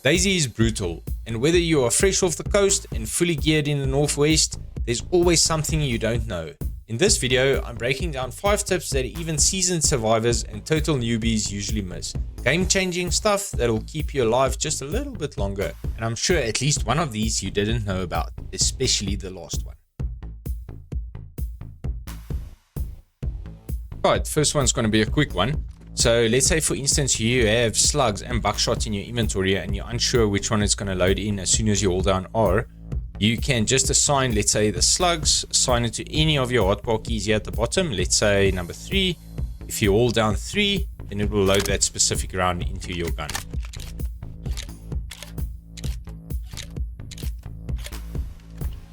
DayZ is brutal, and whether you are fresh off the coast and fully geared in the northwest, there's always something you don't know. In this video, I'm breaking down 5 tips that even seasoned survivors and total newbies usually miss. Game-changing stuff that will keep you alive just a little bit longer, and I'm sure at least one of these you didn't know about, especially the last one. Right, first one's going to be a quick one. So let's say for instance you have slugs and buckshot in your inventory and you're unsure which one is going to load in as soon as you hold down R. You can just assign, let's say, the slugs, assign it to any of your hotbar keys here at the bottom. Let's say number 3. If you hold down 3, then it will load that specific round into your gun.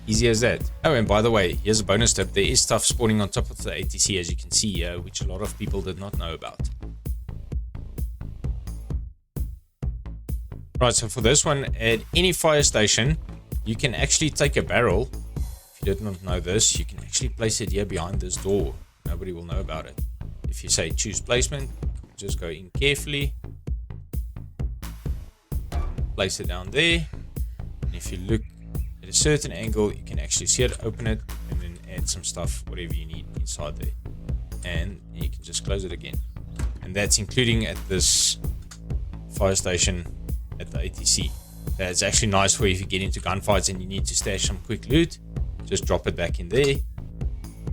Easy as that. Oh, and by the way, here's a bonus tip. There is stuff spawning on top of the ATC, as you can see here, which a lot of people did not know about. Right, so for this one, at any fire station, you can actually take a barrel. If you did not know this, you can actually place it here behind this door. Nobody will know about it. If you say choose placement, just go in carefully. Place it down there. And if you look at a certain angle, you can actually see it, open it, and then add some stuff, whatever you need inside there. And you can just close it again. And that's including at this fire station at the ATC. That's actually nice for if you get into gunfights and you need to stash some quick loot. Just drop it back in there,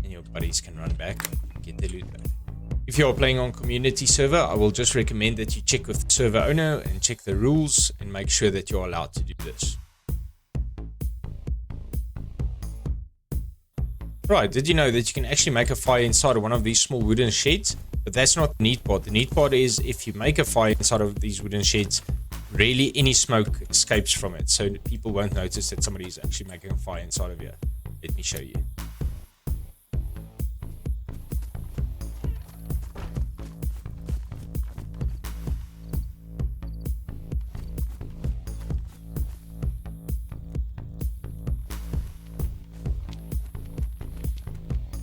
and your buddies can run back and get their loot back. If you're playing on community server, I will just recommend that you check with the server owner and check the rules and make sure that you're allowed to do this. Right, did you know that you can actually make a fire inside of one of these small wooden sheds? But that's not the neat part. The neat part is if you make a fire inside of these wooden sheds, rarely any smoke escapes from it, so people won't notice that somebody is actually making a fire inside of here. Let me show you.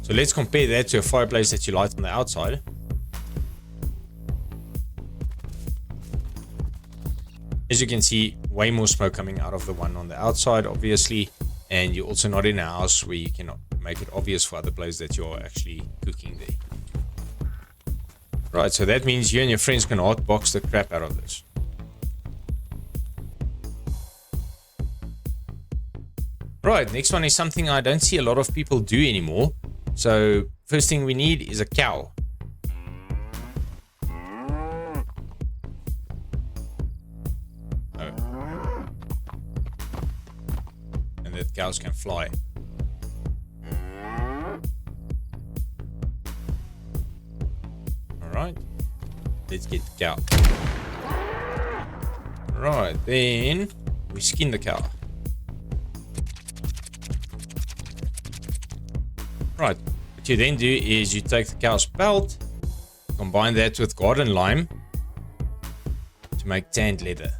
So let's compare that to a fireplace that you light on the outside. As you can see, way more smoke coming out of the one on the outside, obviously, and you're also not in a house where you cannot make it obvious for other players that you're actually cooking there. Right, so that means you and your friends can hotbox the crap out of this. Right, next one is something I don't see a lot of people do anymore. So first thing we need is a cow. That cows can fly. Alright, let's get the cow. Right, then we skin the cow. Right, what you then do is you take the cow's pelt, combine that with garden lime to make tanned leather.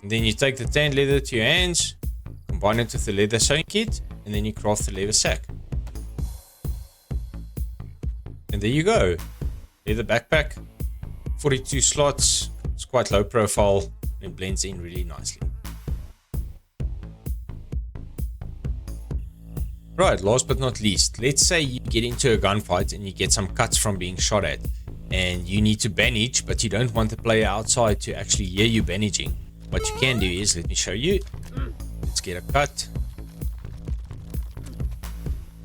And then you take the tanned leather to your hands, combine it with the leather sewing kit, and then you craft the leather sack. And there you go. Leather backpack, 42 slots. It's quite low profile and it blends in really nicely. Right, last but not least, let's say you get into a gunfight and you get some cuts from being shot at, and you need to bandage, but you don't want the player outside to actually hear you bandaging. What you can do is, let me show you. Let's get a cut.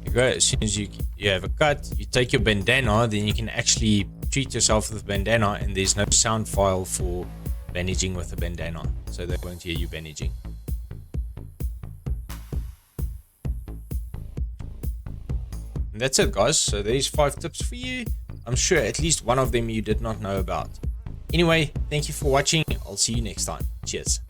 You go, as soon as you have a cut, you take your bandana, then you can actually treat yourself with a bandana, and there's no sound file for bandaging with a bandana, so they won't hear you bandaging. And that's it, guys. So there's 5 tips for you. I'm sure at least one of them you did not know about. Anyway, thank you for watching. I'll see you next time. Cheers.